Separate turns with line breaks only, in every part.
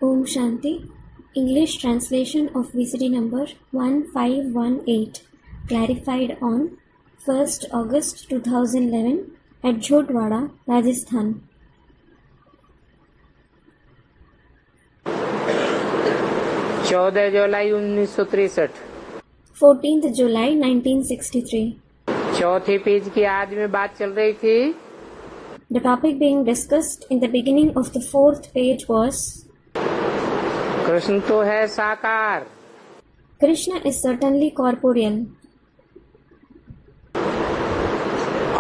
Om Shanti. English translation of VCD number 1518, clarified on 1st August 2011 at Jhodwada, Rajasthan.
चौदह जुलाई 1963,
14th July 1963.
चौथे page की आज में बात चल रही थी।
The topic being discussed in the beginning of the 4th page was
Krishna तो है साकार,
Krishna is certainly corporeal,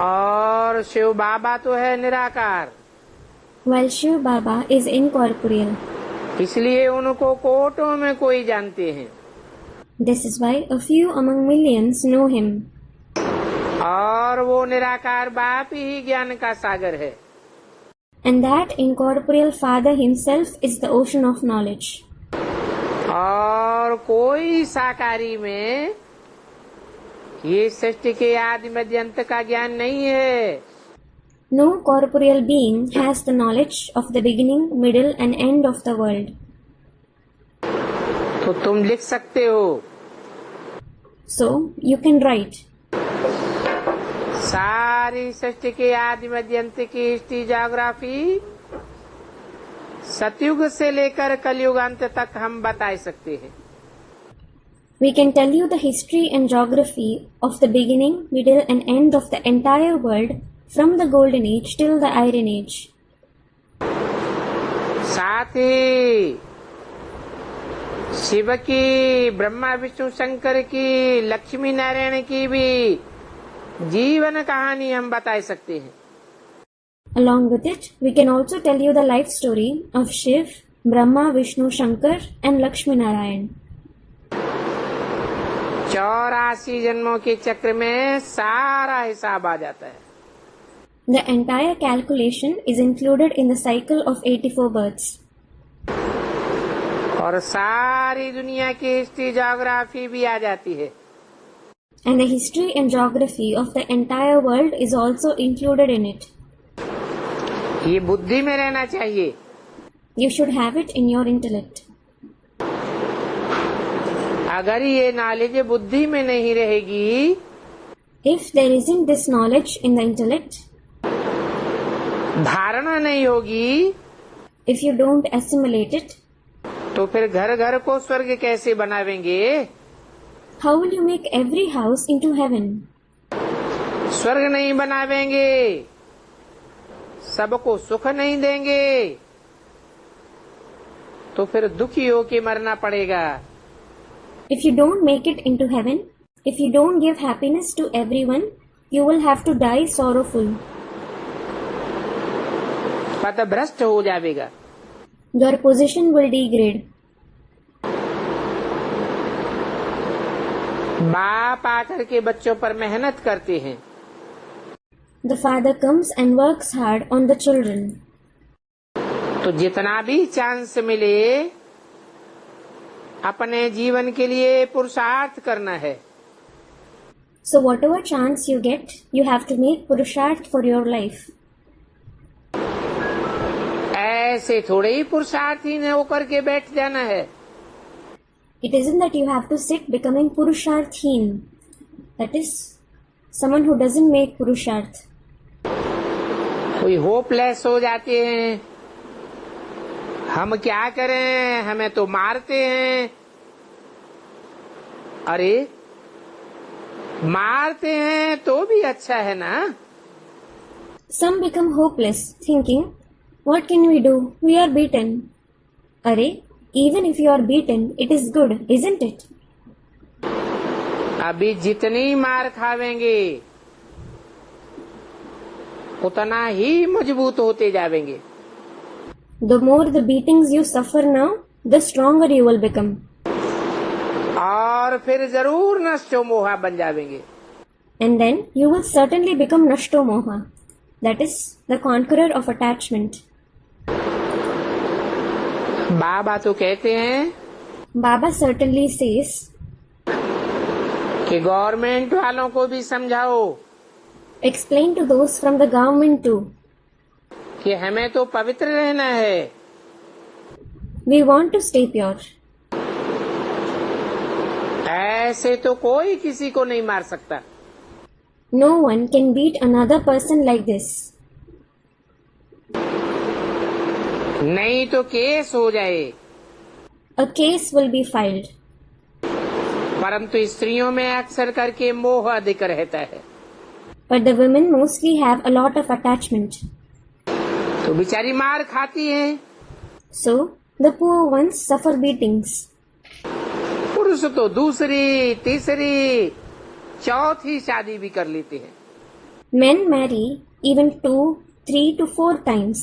और शिव बाबा तो है निराकार,
while Shiv Baba is incorporeal.
इसलिए उनको कोटों में कोई जानते हैं।
This is why a few among millions know him.
और वो निराकार बाप ही ज्ञान का सागर है।
And that incorporeal Father himself is the ocean of knowledge.
और कोई साकारी में ये सृष्टि के आदि मध्य अंत का ज्ञान नहीं है।
No corporeal being has the knowledge of the beginning, middle and end of the world.
तो तुम लिख सकते हो,
So, you can write.
सारी सृष्टि के आदि मध्य अंत की हिस्ट्री ज्योग्राफी सतयुग से लेकर कलयुग अंत तक हम बता सकते हैं।
We can tell you the history and geography of the beginning, middle and end of the entire world from the golden age till the iron age.
साथ ही शिव की, ब्रह्मा विष्णु शंकर की, लक्ष्मी नारायण की भी जीवन कहानी हम बता सकते हैं।
Along with it, we can also tell you the life story of Shiv, Brahma, Vishnu, Shankar and Lakshmi Narayan.
84 जन्मों के चक्र में सारा हिसाब आ जाता है।
The entire calculation is included in the cycle of 84 births.
और सारी दुनिया की हिस्ट्री ज्योग्राफी भी आ जाती है।
And the history and geography of the entire world is also included in it.
ये बुद्धि में रहना चाहिए।
You should have it in your intellect.
अगर ये नॉलेज बुद्धि में नहीं रहेगी,
If there isn't this knowledge in the intellect,
धारणा नहीं होगी,
if you don't assimilate it,
तो फिर घर घर को स्वर्ग कैसे बनावेंगे?
how will you make every house into heaven?
स्वर्ग नहीं बनावेंगे, सबको सुख नहीं देंगे, तो फिर दुखी होके मरना पड़ेगा।
If you don't make it into heaven, if you don't give happiness to everyone, you will have to die sorrowful.
पथभ्रष्ट हो जाएगा।
Your position will degrade.
बाप आकर के बच्चों पर मेहनत करते हैं,
The father comes and works hard on the children.
तो जितना भी चांस मिले अपने जीवन के लिए पुरुषार्थ करना है।
So whatever chance you get, you have to make purusharth for your life.
ऐसे थोड़े ही पुरुषार्थी ने होकर के बैठ जाना है।
It isn't that you have to sit becoming purusharthin. That is, someone who doesn't make purusharth.
कोई होपलेस हो जाते हैं, हम क्या करें, हमें तो मारते हैं। अरे मारते हैं तो भी अच्छा है ना।
Some become hopeless, thinking, what can we do? We are beaten. Arey, even if you are beaten, it is good, isn't it?
अभी जितनी मार खावेंगे उतना ही मजबूत होते जाएंगे।
The more the beatings you suffer now, the stronger you will become.
और फिर जरूर नष्टो मोहा बन जाएंगे।
And then you will certainly become Nashto Moha. That is, the conqueror of attachment.
बाबा तो कहते हैं
Baba certainly says
कि गवर्नमेंट वालों को भी समझाओ
explain to those from the government too
कि हमें तो पवित्र रहना है,
We want to stay pure.
ऐसे तो कोई किसी को नहीं मार सकता।
No one can beat another person like this.
नहीं तो केस हो जाए।
A case will be filed.
परंतु स्त्रियों में अक्सर करके मोह अधिक रहता है।
But the women mostly have a lot of attachment.
तो बेचारी मार खाती हैं।
So, the poor ones suffer beatings.
पुरुष तो दूसरी, तीसरी, चौथी शादी भी कर लेते हैं।
Men marry even 2, 3 to 4 times.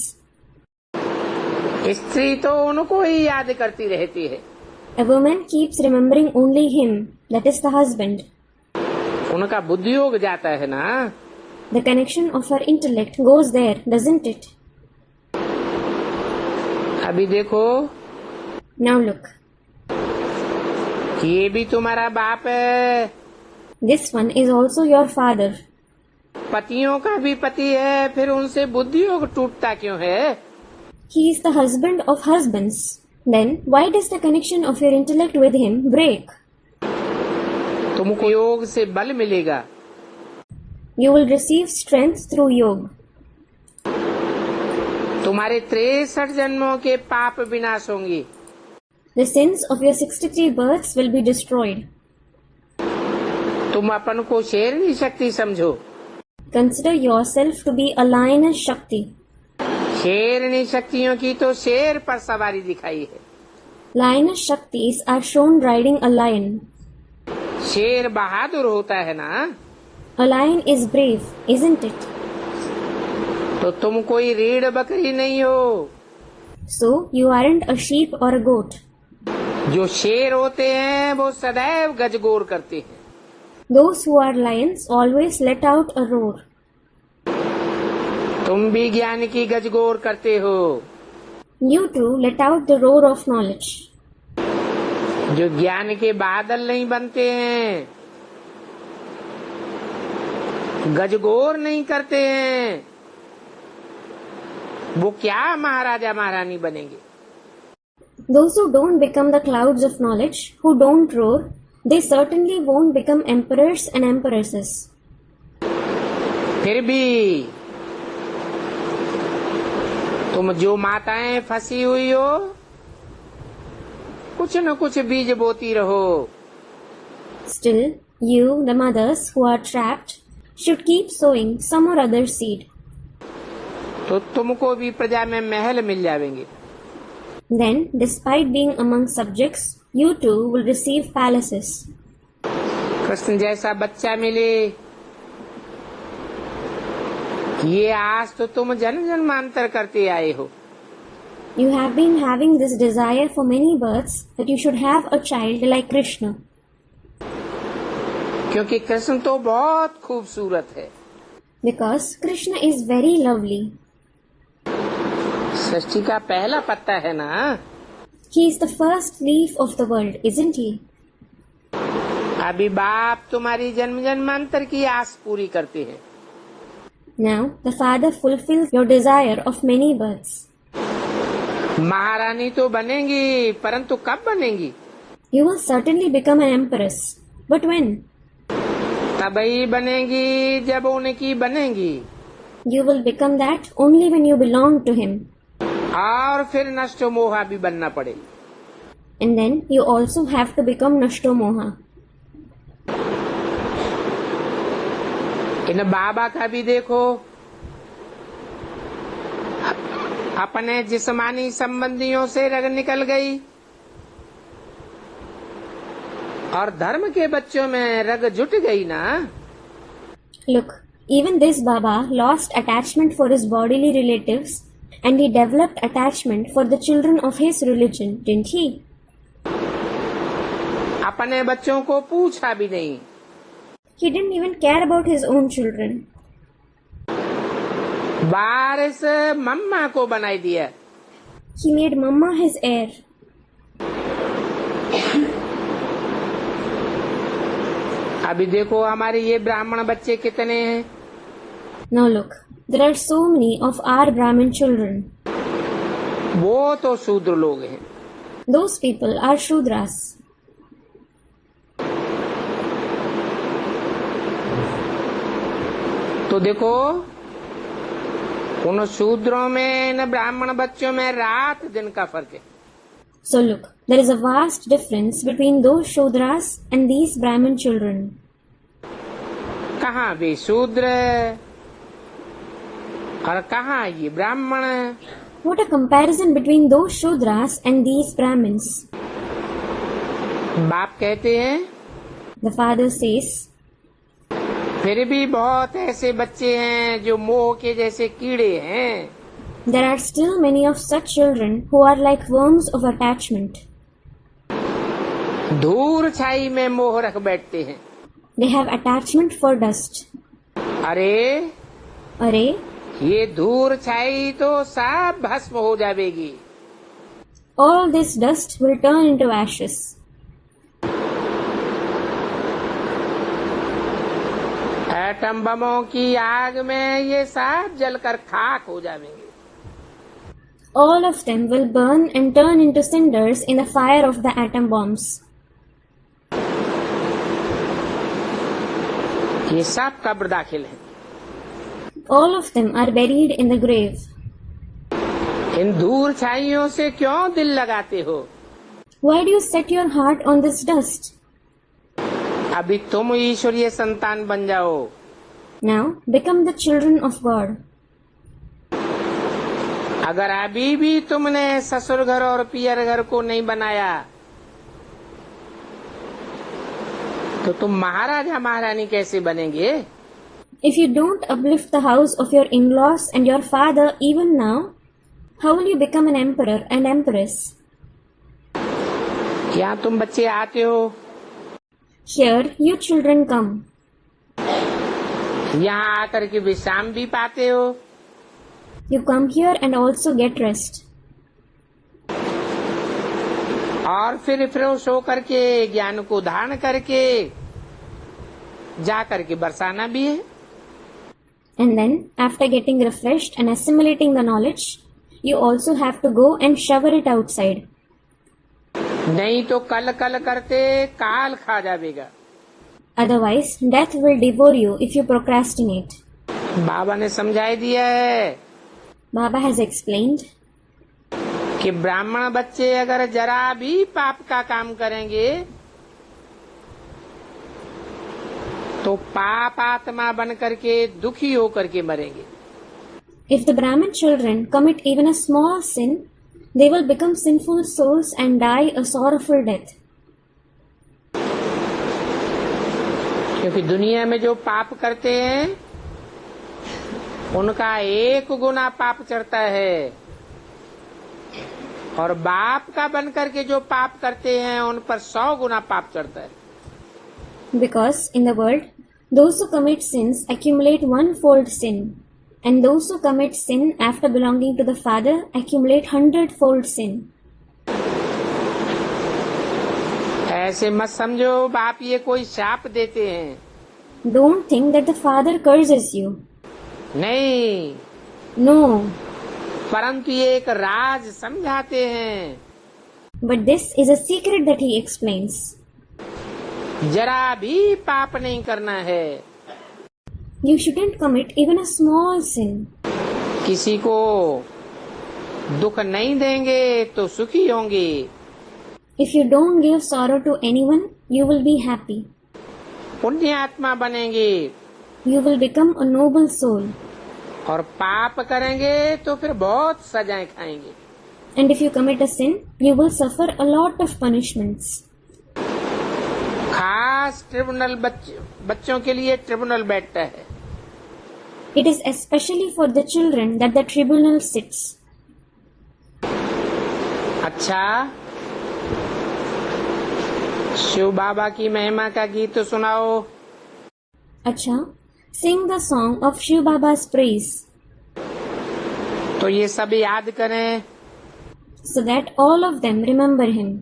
स्त्री तो उनको ही याद करती रहती है।
A woman keeps remembering only him, that is the husband.
उनका बुद्धियोग जाता है ना।
The connection of her intellect goes there, doesn't it?
अभी देखो,
Now look,
ये भी तुम्हारा बाप है।
this one is also your father.
पतियों का भी पति है, फिर उनसे बुद्धियोग टूटता क्यों है?
He is the husband of husbands. Then, why does the connection of your intellect with him break?
तुमको योग से बल मिलेगा।
You will receive strength through yoga.
तुम्हारे 63 जन्मों के पाप विनाश होंगे।
The sins of your 63 births will be destroyed.
तुम अपन को शेरनी शक्ति समझो।
Consider yourself to be a lioness Shakti.
शेरनी शक्तियों की तो शेर पर सवारी दिखाई है।
Lioness Shaktis are shown riding a lion.
Sher Bahadur होता है ना।
A lion is brave, isn't it?
तो तुम कोई रीढ़ बकरी नहीं हो।
So, you aren't a sheep or a goat.
जो शेर होते हैं वो सदैव गजगोर करते हैं।
Those who are lions always let out a roar.
तुम भी ज्ञान की गजगोर करते हो।
You too let out the roar of knowledge.
जो ज्ञान के बादल नहीं बनते हैं, गजगोर नहीं करते हैं, वो क्या महाराजा महारानी बनेंगे?
Those who don't become the clouds of knowledge, who don't roar, they certainly won't become emperors and empresses.
फिर भी तुम जो माताएं फंसी हुई हो, कुछ न कुछ बीज बोती रहो।
Still, you, the mothers who are trapped, should keep sowing some or other seed.
तो तुमको भी प्रजा में महल मिल जाएंगे।
Then, despite being among subjects, you too will receive palaces.
Krishna जैसा बच्चा मिले, ये आज तो तुम जन्म जन्मांतर करते आए हो।
You have been having this desire for many births that you should have a child like Krishna.
क्योंकि कृष्ण तो बहुत खूबसूरत है।
Because Krishna is very lovely.
सृष्टि का पहला पत्ता है ना।
He is the first leaf of the world, isn't he?
अभी बाप तुम्हारी जन्म जन्मांतर की आस पूरी करते हैं।
Now, the father fulfills your desire of many births.
महारानी तो बनेंगी, परंतु कब बनेंगी?
You will certainly become an empress. But when?
तभी बनेंगी जब उनकी बनेंगी।
You will become that only when you belong to him.
और फिर नष्ट मोहा भी बनना पड़े।
And then you also have to become Nashto Moha.
इन बाबा का भी देखो, अपने जिस्मानी संबंधियों से रग निकल गई और धर्म के बच्चों में रग जुट गई ना।
Look, even this Baba lost attachment for his bodily relatives and he developed attachment for the children of his religion, didn't he?
अपने बच्चों को पूछा भी नहीं।
He didn't even care about his own children.
बारिश मम्मा को बनाई दिया।
He made Mama his heir.
अभी देखो हमारे ये ब्राह्मण बच्चे कितने हैं।
Now look, there are so many of our Brahmin children.
वो तो शूद्र लोग हैं।
Those people are Shudras.
तो देखो, उन शूद्रों में न ब्राह्मण बच्चों में रात दिन का फर्क है।
So look, there is a vast difference between those Shudras and these Brahmin children.
कहाँ वे शूद्र और कहाँ ये ब्राह्मण।
What a comparison between those Shudras and these Brahmins.
बाप कहते हैं,
The father says,
फिर भी बहुत ऐसे बच्चे हैं जो मोह के जैसे कीड़े हैं।
there are still many of such children who are like worms of attachment.
धूल छाई में मोह रख बैठते हैं।
They have attachment for dust.
अरे
Arey,
ये धूल छाई तो सब भस्म हो जाएगी।
all this dust will turn into ashes.
Atom बमों की आग में ये सब जलकर खाक हो जाएंगे।
All of them will burn and turn into cinders in the fire of the atom bombs.
ये सब कब्र दाखिल है।
All of them are buried in the grave.
इन धूल छाइयों से क्यों दिल लगाते हो?
Why do you set your heart on this dust?
अभी तुम ईश्वरीय संतान बन जाओ।
Now become the children of God.
अगर अभी भी तुमने ससुर घर और पियर घर को नहीं बनाया तो तुम महाराजा महारानी कैसे बनेंगे?
If you don't uplift the house of your in-laws and your father even now, how will you become an emperor and empress?
यहाँ तुम बच्चे आते हो,
Here you children come.
यहाँ आकर के विश्राम भी पाते हो।
You come here and also get rest.
और फिर फ्रेश होकर के ज्ञान को धारण करके जा करके बरसाना भी है।
And then, after getting refreshed and assimilating the knowledge, you also have to go and shower it outside.
नहीं तो कल कल करते काल खा जाएगा।
Otherwise, death will devour you if you procrastinate.
बाबा ने समझाई दिया है
Baba has explained
कि ब्राह्मण बच्चे अगर जरा भी पाप का काम करेंगे तो पाप आत्मा बन करके दुखी होकर के मरेंगे।
if the Brahmin children commit even a small sin, they will become sinful souls and die a sorrowful death.
क्योंकि दुनिया में जो पाप करते हैं उनका 1 गुना पाप चढ़ता है और बाप का बन करके जो पाप करते हैं उन पर 100 गुना पाप चढ़ता है।
Because in the world, those who commit sins accumulate 1-fold sin, and those who commit sin after belonging to the Father accumulate 100-fold sin.
ऐसे मत समझो बाप ये कोई शाप देते हैं।
Don't think that the Father curses you.
नहीं,
No,
परंतु ये एक राज समझाते हैं।
but this is a secret that he explains.
जरा भी पाप नहीं करना है।
You shouldn't commit even a small sin.
किसी को दुख नहीं देंगे तो सुखी होंगे।
If you don't give sorrow to anyone, you will be happy.
पुण्य आत्मा बनेंगे
You will become a noble soul.
और पाप करेंगे तो फिर बहुत सजाएं खाएंगे।
And if you commit a sin, you will suffer a lot of punishments.
खास ट्रिब्यूनल बच्चों के लिए ट्रिब्यूनल बैठता है।
It is especially for the children that the tribunal sits.
अच्छा, शिव बाबा की महिमा का गीत सुनाओ।
Acha, sing the song of Shiv Baba's praise,
तो ये सब याद करें।
so that all of them remember him.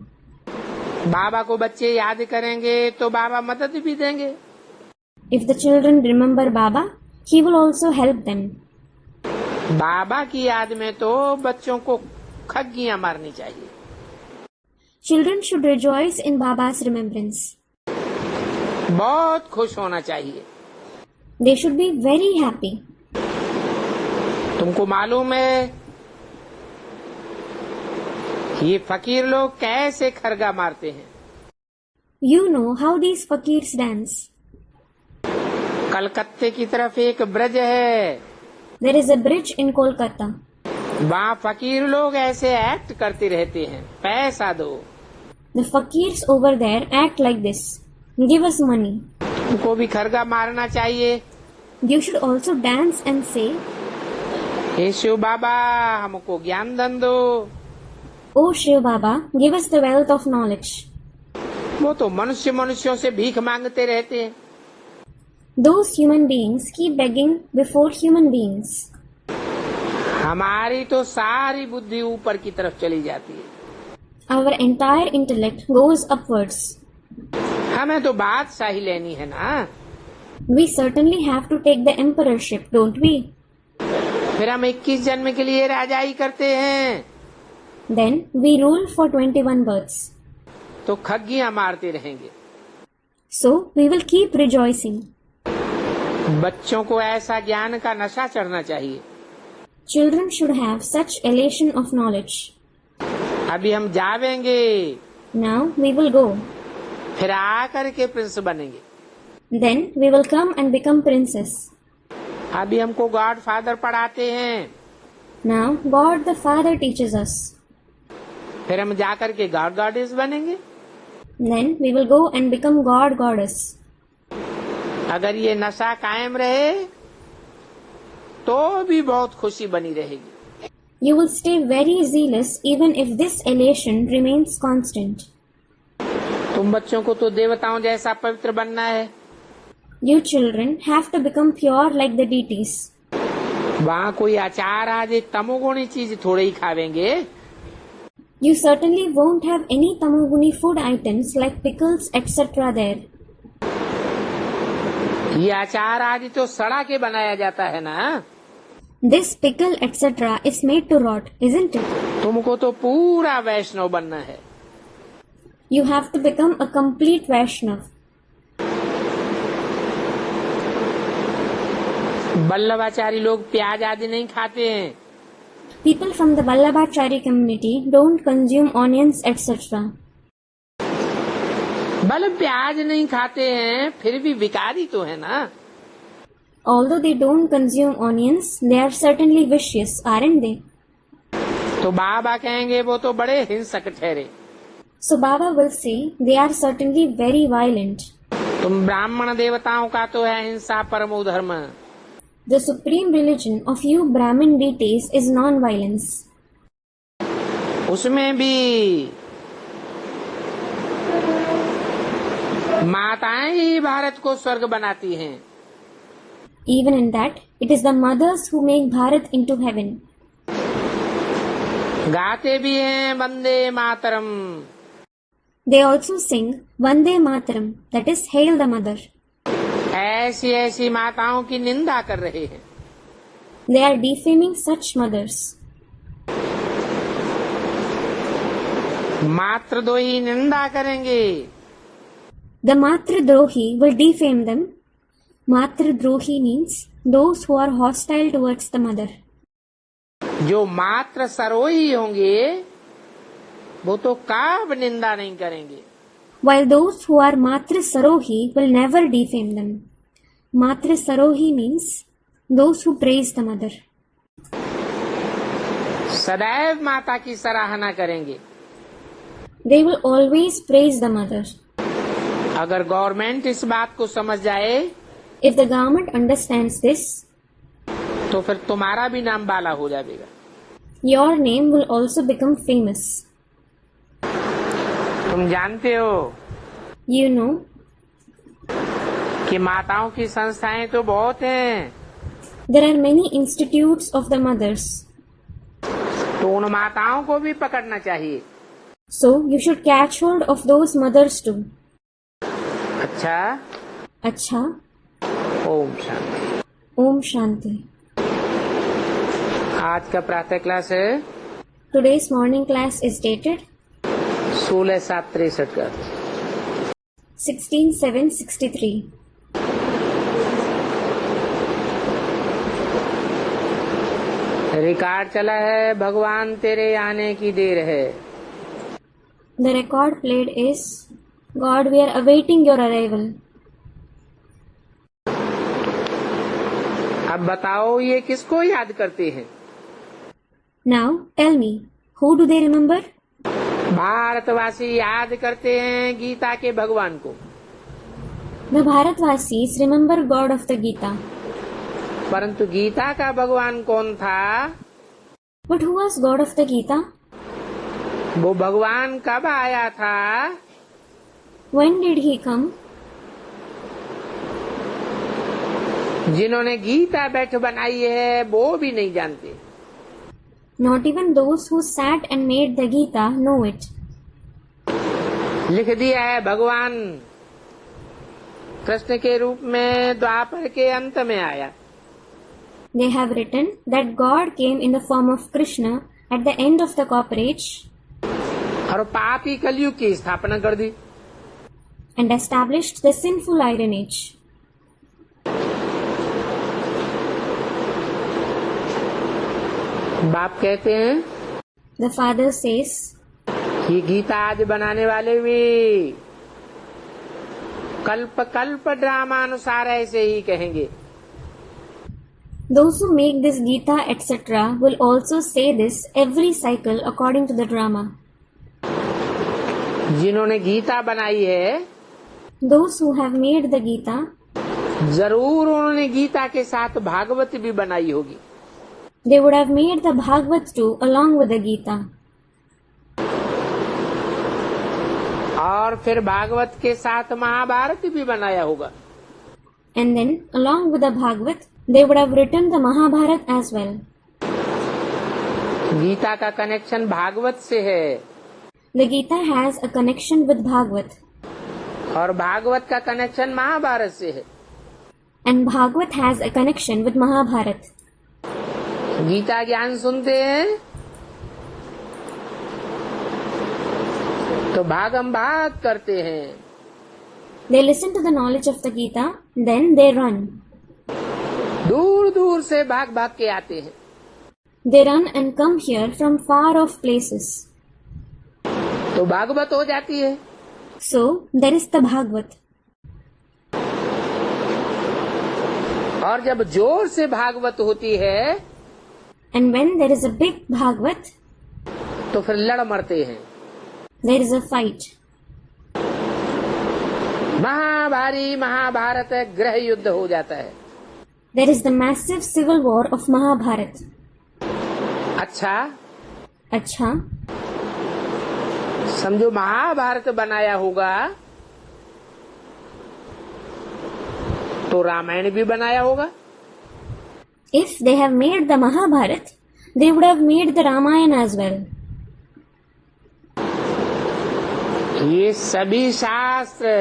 बाबा को बच्चे याद करेंगे तो बाबा मदद भी देंगे।
If the children remember Baba, he will also help them.
बाबा की याद में तो बच्चों को खग्गियां मारनी चाहिए।
Children should rejoice in Baba's remembrance.
बहुत खुश होना चाहिए।
They should be very happy.
तुमको मालूम है ये फकीर लोग कैसे खरगा मारते हैं?
You know how these fakirs dance.
कलकत्ते की तरफ एक ब्रज है,
There is a bridge in Kolkata.
वहाँ फकीर लोग ऐसे एक्ट करते रहते हैं, पैसा दो।
The fakirs over there act like this. Give us money.
तुमको भी खरगा मारना चाहिए।
You should also dance and say,
हे शिव बाबा हमको ज्ञान धन दो।
Oh Shiv Baba, give us the wealth of knowledge.
वो तो मनुष्यों से भीख मांगते रहते हैं।
Those human beings keep begging before human beings.
हमारी तो सारी बुद्धि ऊपर की तरफ चली जाती है।
Our entire intellect goes upwards.
हमें तो बादशाही लेनी है ना।
We certainly have to take the emperorship, don't we?
फिर हम 21 जन्म के लिए राजाई करते हैं,
Then we rule for 21 births.
तो खग्गियां मारते रहेंगे।
So we will keep rejoicing.
बच्चों को ऐसा ज्ञान का नशा चढ़ना चाहिए।
Children should have such elation of knowledge.
अभी हम जावेंगे,
Now we will go.
फिर आकर के प्रिंस बनेंगे।
Then we will come and become princes.
अभी हमको गॉड फादर पढ़ाते हैं,
Now God the Father teaches us.
फिर हम जाकर के गॉड गॉडेस बनेंगे।
Then we will go and become God Goddess.
अगर ये नशा कायम रहे तो भी बहुत खुशी बनी रहेगी।
You will stay very zealous even if this elation remains constant.
तुम बच्चों को तो देवताओं जैसा पवित्र बनना है।
You children have to become pure like the deities.
वहाँ कोई अचार आज तमोगुणी चीज थोड़े ही खावेंगे।
You certainly won't have any tamoguni food items like pickles etc. there.
ये अचार आज तो सड़ा के बनाया जाता है ना।
This pickle etc. is made to rot, isn't it?
तुमको तो पूरा वैष्णव बनना है।
You have to become a complete Vaishnav.
बल्लभाचारी लोग प्याज आदि नहीं खाते हैं।
People from the Vallabhachari community don't consume onions etc.
बल प्याज नहीं खाते हैं फिर भी विकारी तो है ना।
Although they don't consume onions, they are certainly vicious, aren't they?
तो बाबा कहेंगे वो तो बड़े हिंसक ठहरे।
So Baba will say they are certainly very violent.
तुम ब्राह्मण देवताओं का तो है हिंसा परमो धर्म।
The supreme religion of you Brahmin deities is non-violence.
उसमें भी माताएं ही भारत को स्वर्ग बनाती हैं।
Even in that, it is the mothers who make Bharat into heaven.
गाते भी हैं Vande Mataram.
They also sing Vande Mataram, that is, Hail the Mother.
ऐसी ऐसी माताओं की निंदा कर रहे हैं।
They are defaming such mothers.
मातृद्रोही निंदा करेंगे।
The Matradrohi will defame them. Matradrohi means those who are hostile towards the mother.
जो मात्र सरोही होंगे वो तो कब निंदा नहीं करेंगे।
While those who are Matra Sarohi will never defame them. Matra Sarohi means those who praise the mother.
सदैव माता की सराहना करेंगे।
They will always praise the mother.
अगर गवर्नमेंट इस बात को समझ जाए
If the government understands this,
तो फिर तुम्हारा भी नाम बाला हो जाएगा।
your name will also become famous.
तुम जानते हो
You know
कि माताओं की संस्थाएं तो बहुत हैं,
there are many institutes of the mothers.
तो उन माताओं को भी पकड़ना चाहिए।
So you should catch hold of those mothers too.
अच्छा,
Acha,
Om Shanti.
Om Shanti.
आज का प्रातः क्लास है
Today's morning class is dated
16/7/63 का
16/7/63.
रिकॉर्ड चला है, भगवान तेरे आने की देर है.
The record played is, God, we are awaiting your arrival.
अब बताओ ये किसको याद करते हैं?
Now tell me, who do they remember?
भारतवासी याद करते हैं गीता के भगवान को.
The Bharatvasis remember God of the Gita.
परंतु गीता का भगवान कौन था?
But who was God of the Gita?
वो भगवान कब आया था?
When did he come?
जिन्होंने गीता बैठ बनाई है वो भी नहीं जानते.
Not even those who sat and made the Gita know it.
लिख दिया है भगवान कृष्ण के रूप में द्वापर के अंत में आया.
They have written that God came in the form of Krishna at the end of the Copper Age
और पापी कलयुग की स्थापना कर दी.
and established the sinful Iron Age.
बाप कहते हैं
The father says,
कि गीता आज बनाने वाले भी कल्प कल्प ड्रामा अनुसार ऐसे ही कहेंगे.
those who make this Gita etc. will also say this every cycle according to the drama.
जिन्होंने गीता बनाई है
Those who have made the Gita,
जरूर उन्होंने गीता के साथ भागवत भी बनाई होगी.
they would have made the Bhagavad too along with the Gita.
और फिर भागवत के साथ महाभारत भी बनाया होगा.
And then, along with the Bhagavad, they would have written the Mahabharat as well.
Gita का कनेक्शन भागवत से है
The Gita has a connection with Bhagavad,
और भागवत का कनेक्शन महाभारत से है.
and Bhagavad has a connection with Mahabharat.
Gita ज्ञान सुनते हैं तो भागम भाग करते हैं.
They listen to the knowledge of the Gita, then they run.
दूर दूर से भाग भाग के आते हैं.
They run and come here from far off places.
तो भागवत हो जाती है.
So, there is the Bhagavad.
और जब जोर से भागवत होती है
And when there is a big Bhagavad,
तो फिर लड़ मरते हैं.
there is a fight.
महाभारी Mahabharat गृह युद्ध हो जाता है.
There is the massive civil war of Mahabharat.
अच्छा
Acha,
समझो महाभारत बनाया होगा तो रामायण भी बनाया होगा.
if they have made the Mahabharat, they would have made the Ramayana as well.
ये सभी शास्त्र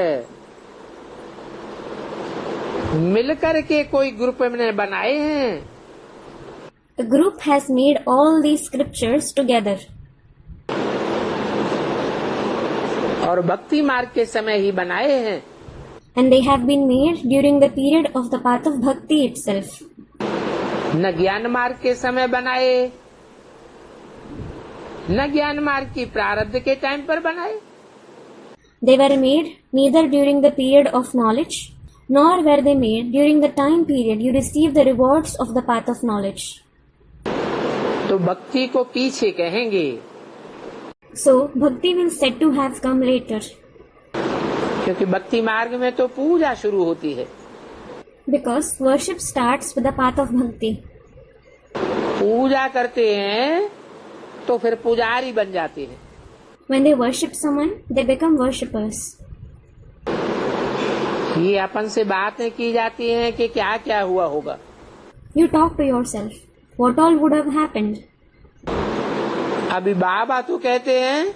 मिलकर के कोई ग्रुप ने बनाए हैं.
A group has made all these scriptures together,
और भक्ति मार्ग के समय ही बनाए हैं.
and they have been made during the period of the path of bhakti itself.
न ज्ञान मार्ग के समय बनाए न ज्ञान मार्ग की प्रारब्ध के टाइम पर बनाए.
They were made neither during the period of knowledge, nor were they made during the time period you receive the rewards of the path of knowledge.
तो भक्ति को पीछे कहेंगे
So, bhakti will said to have come later,
क्योंकि भक्ति मार्ग में तो पूजा शुरू होती है.
because worship starts with the path of bhakti.
पूजा करते हैं तो फिर पुजारी बन जाते हैं.
When they worship someone, they become worshippers.
ये अपन से बातें की जाती हैं कि क्या क्या हुआ होगा.
You talk to yourself. What all would have happened?
अभी बाबा तो कहते हैं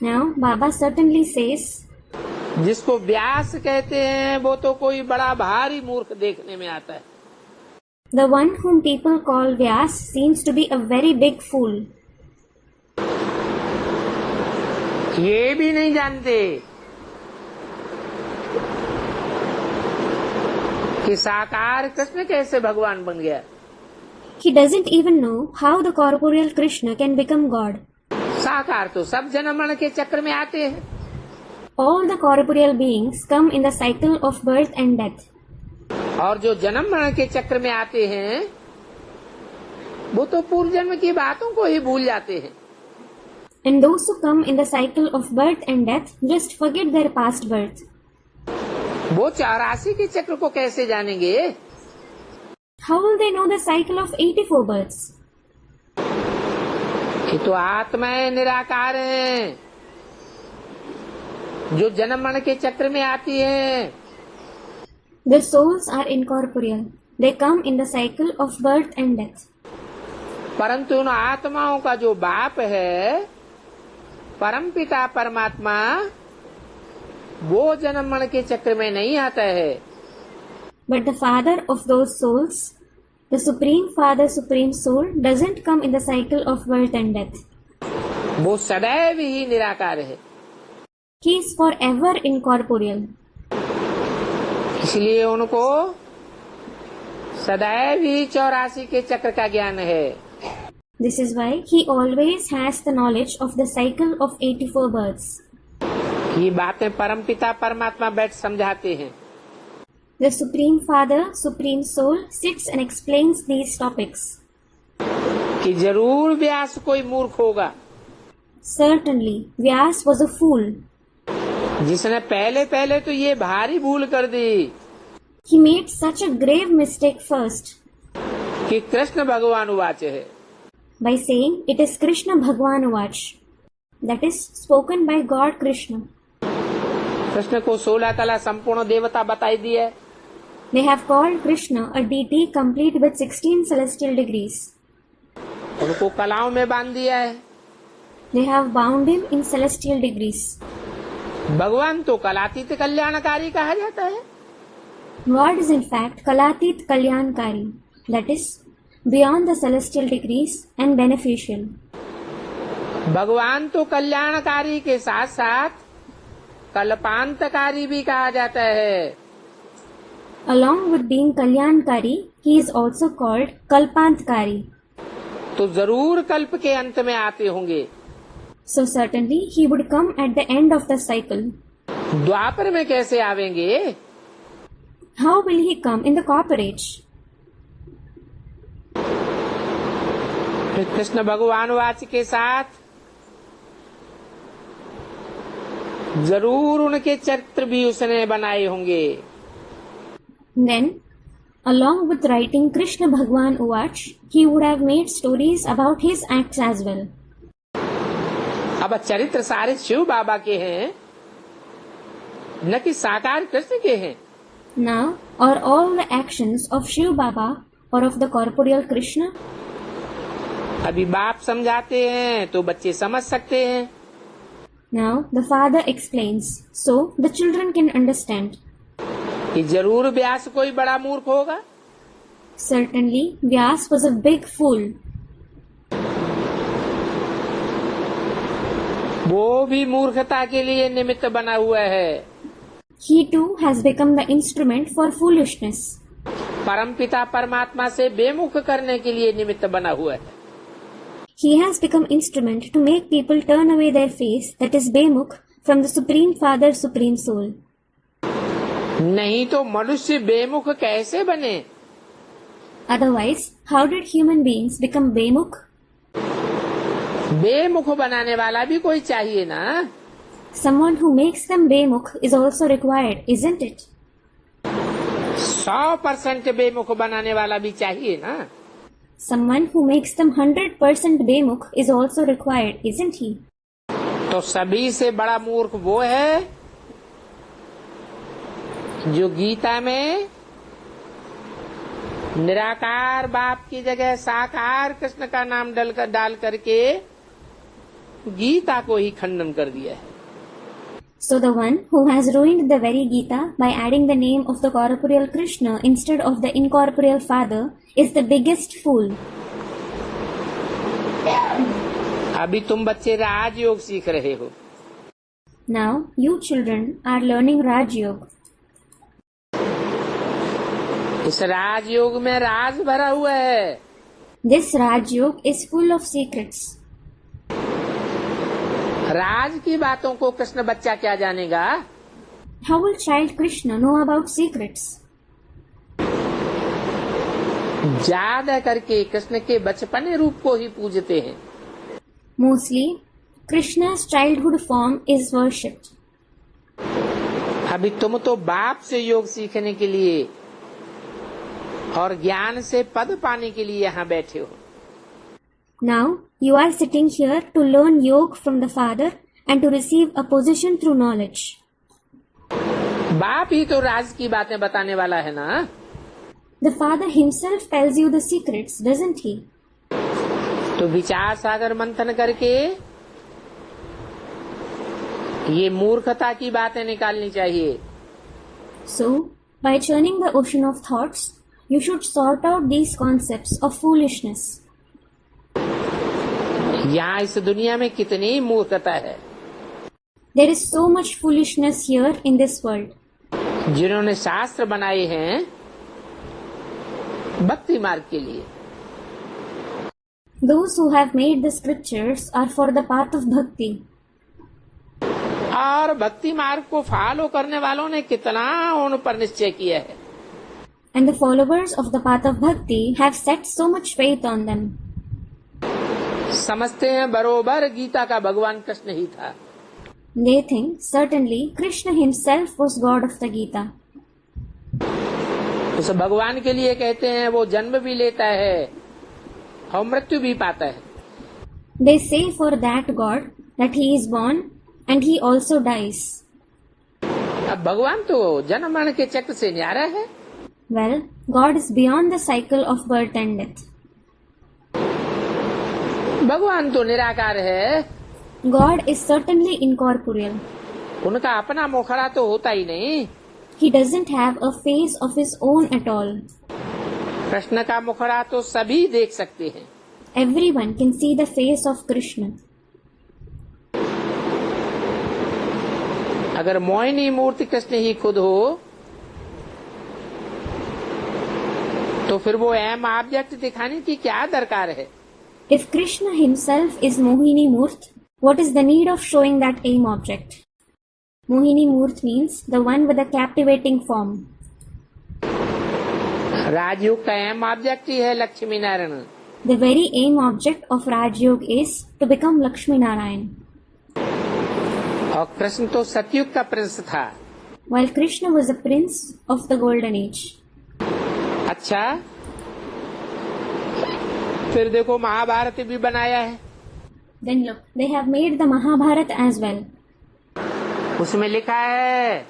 Now, Baba certainly says,
जिसको व्यास कहते हैं वो तो कोई बड़ा भारी मूर्ख देखने में आता है.
the one whom people call Vyas seems to be a very big fool.
ये भी नहीं जानते कि साकार कृष्ण कैसे भगवान बन गया।
He doesn't even know how the corporeal Krishna can become God.
साकार तो सब जन्म मरण के चक्र में आते हैं।
All the corporeal beings come in the cycle of birth and death.
और जो जन्म मरण के चक्र में आते हैं वो तो पूर्व जन्म की बातों को ही भूल जाते हैं।
And those who come in the cycle of birth and death just forget their past birth.
वो 84 के चक्र को कैसे जानेंगे?
How will they know the cycle of 84 births?
ये तो आत्माएं निराकार हैं जो जन्म मरण के चक्र में आती हैं।
The souls are incorporeal. They come in the cycle of birth and death.
परंतु उन आत्माओं का जो बाप है परमपिता परमात्मा वो जन्म मरण के चक्र में नहीं आता है।
But the father of those souls, the supreme father, supreme soul, doesn't come in the cycle of birth and death.
वो सदैव ही निराकार है।
He is forever incorporeal.
इसलिए उनको सदैव ही 84 के चक्र का ज्ञान है।
This is why he always has the knowledge of the cycle of 84 births.
ये बातें परमपिता परमात्मा बैठ समझाते हैं।
The Supreme Father, Supreme Soul sits and explains these topics.
कि जरूर व्यास कोई मूर्ख होगा
Certainly, Vyas was a fool.
जिसने पहले पहले तो ये भारी भूल कर दी
He made such a grave mistake first
कि कृष्ण भगवान उवाच है।
by saying it is Krishna Bhagwan Vach. That is spoken by God Krishna.
Krishna को 16 कला संपूर्ण देवता बताई दी है।
They have called Krishna a deity complete with 16 celestial degrees.
उनको कलाओं में बांध दिया है।
They have bound him in celestial degrees.
भगवान तो कलातीत कल्याणकारी कहा जाता है।
God is in fact Kalatit Kalyankari. That is beyond the celestial degrees and beneficial.
भगवान तो कल्याणकारी के साथ साथ कल्पांतकारी भी कहा जाता है।
Along with being Kalyankari, he is also called Kalpantkari.
तो जरूर कल्प के अंत में आते होंगे।
So certainly he would come at the end of the cycle.
द्वापर में कैसे आवेंगे?
How will he come in the copper age?
फिर कृष्ण भगवान वाच के साथ जरूर उनके चरित्र भी उसने बनाए होंगे।
Then, along with writing Krishna Bhagwan Uvach, he would have made stories about his acts as well.
अब चरित्र सारे शिव बाबा के हैं न कि साकार कृष्ण के हैं।
Now, are all the actions of Shiv Baba or of the corporeal Krishna?
अभी बाप समझाते हैं तो बच्चे समझ सकते हैं।
Now, the father explains, so the children can understand.
कि जरूर व्यास कोई बड़ा मूर्ख होगा।
Certainly, Vyas was a big fool.
वो भी मूर्खता के लिए निमित्त बना हुआ है।
He too has become the instrument for foolishness.
परमपिता परमात्मा से बेमुख करने के लिए निमित्त बना हुआ है।
He has become instrument to make people turn away their face, that is Bemukh, from the Supreme Father, Supreme Soul.
नहीं तो मनुष्य बेमुख कैसे बने?
Otherwise, how did human beings become Bemukh?
बेमुख बनाने वाला भी कोई चाहिए ना।
Someone who makes them Bemukh is also required, isn't it?
100% बेमुख बनाने वाला भी चाहिए ना।
Someone who makes them 100% Bemukh is also required, isn't he?
तो सभी से बड़ा मूर्ख वो है जो गीता में निराकार बाप की जगह साकार कृष्ण का नाम डाल करके गीता को ही खंडन कर दिया है।
So the one who has ruined the very Gita by adding the name of the corporeal Krishna instead of the incorporeal Father is the biggest fool.
अभी तुम बच्चे राजयोग सीख रहे हो।
Now, you children are learning Raj Yoga.
इस राजयोग में राज भरा हुआ है।
This Raj Yoga is full of secrets.
राज की बातों को कृष्ण बच्चा क्या जानेगा?
How will child Krishna know about secrets?
ज्यादा करके कृष्ण के बचपन रूप को ही पूजते हैं।
Mostly, Krishna's childhood form is worshipped.
अभी तुम तो बाप से योग सीखने के लिए और ज्ञान से पद पाने के लिए यहाँ बैठे हो।
Now, you are sitting here to learn yoga from the Father and to receive a position through knowledge.
बाप ही तो राज की बातें बताने वाला है ना।
The Father himself tells you the secrets, doesn't he?
तो विचार सागर मंथन करके ये मूर्खता की बातें निकालनी चाहिए।
So, by churning the ocean of thoughts, you should sort out these concepts of foolishness.
यहाँ इस दुनिया में कितनी मूर्खता है।
There is so much foolishness here in this world.
जिन्होंने शास्त्र बनाए हैं भक्ति मार्ग के लिए।
Those who have made the scriptures are for the path of bhakti.
और भक्ति मार्ग को फॉलो करने वालों ने कितना उन पर निश्चय किया है।
And the followers of the path of bhakti have set so much faith on them.
समझते हैं बरोबर गीता का भगवान कृष्ण ही था।
They think certainly Krishna himself was God of the Gita.
उस भगवान के लिए कहते हैं वो जन्म भी लेता है और मृत्यु भी पाता है।
They say for that God that he is born and he also dies.
अब भगवान तो जन्म मरण के चक्र से न्यारा है।
Well, God is beyond the cycle of birth and death.
भगवान तो निराकार है।
God is certainly incorporeal.
उनका अपना मुखड़ा तो होता ही नहीं।
He doesn't have a face of his own at all.
Krishna का मुखड़ा तो सभी देख सकते हैं।
Everyone can see the face of Krishna.
अगर मोहिनी मूर्ति कृष्ण ही खुद हो तो फिर वो एम ऑब्जेक्ट दिखाने की क्या दरकार है?
If Krishna himself is Mohini Murt, what is the need of showing that aim object? Mohini Murt means the one with a captivating form.
राजयोग का एम ऑब्जेक्ट ही है Lakshmi Narayan.
The very aim object of Raj Yoga is to become Lakshmi Narayan.
और कृष्ण तो सतयुग का Prince था।
While Krishna was a prince of the golden age.
अच्छा, फिर देखो महाभारत भी बनाया है।
Then look, they have made the Mahabharata as well.
उसमें लिखा है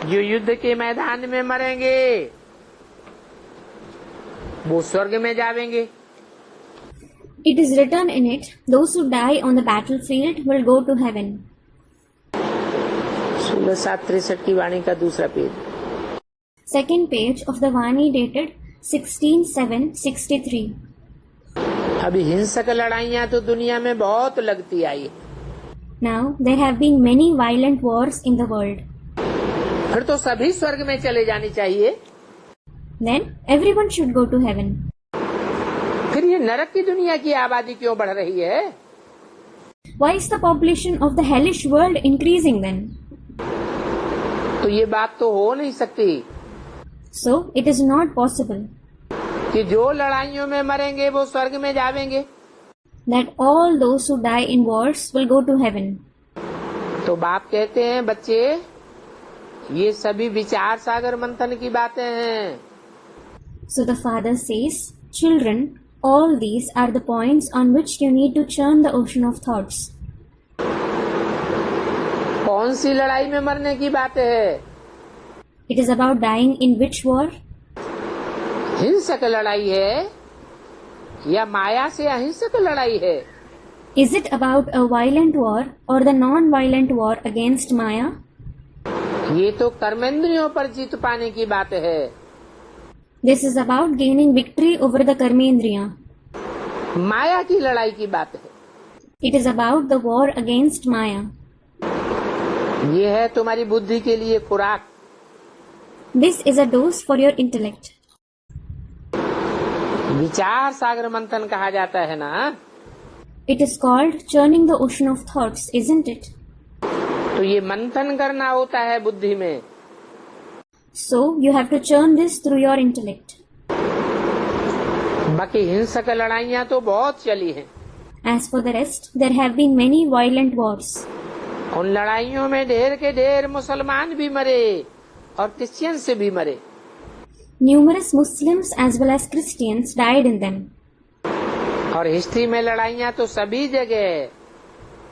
जो युद्ध के मैदान में मरेंगे वो स्वर्ग में जावेंगे।
It is written in it, those who die on the battlefield will go to heaven.
16/7/63 की वाणी का दूसरा page.
Second page of the Vani dated 16/7/63.
अभी हिंसक लड़ाइयाँ तो दुनिया में बहुत लगती आई।
Now there have been many violent wars in the world.
फिर तो सभी स्वर्ग में चले जानी चाहिए।
Then everyone should go to heaven.
फिर ये नरक की दुनिया की आबादी क्यों बढ़ रही है?
Why is the population of the hellish world increasing then?
तो ये बात तो हो नहीं सकती
So it is not possible
कि जो लड़ाइयों में मरेंगे वो स्वर्ग में जावेंगे।
that all those who die in wars will go to heaven.
तो बाप कहते हैं बच्चे ये सभी विचार सागर मंथन की बातें हैं।
So the father says, children, all these are the points on which you need to churn the ocean of thoughts.
कौन सी लड़ाई में मरने की बात है?
It is about dying in which war?
हिंसक लड़ाई है या माया से अहिंसक लड़ाई है?
Is it about a violent war or the non-violent war against Maya?
ये तो कर्मेंद्रियों पर जीत पाने की बात है।
This is about gaining victory over the Karmendriya.
माया की लड़ाई की बात है।
It is about the war against Maya.
ये है तुम्हारी बुद्धि के लिए खुराक।
This is a dose for your intellect.
विचार सागर मंथन कहा जाता है ना।
It is called churning the ocean of thoughts, isn't it?
तो ये मंथन करना होता है बुद्धि में।
So you have to churn this through your intellect.
बाकी हिंसक लड़ाइयाँ तो बहुत चली हैं।
As for the rest, there have been many violent wars.
उन लड़ाइयों में ढेर के ढेर मुसलमान भी मरे और क्रिश्चियन से भी मरे।
Numerous Muslims as well as Christians died in them.
और हिस्ट्री में लड़ाइयाँ तो सभी जगह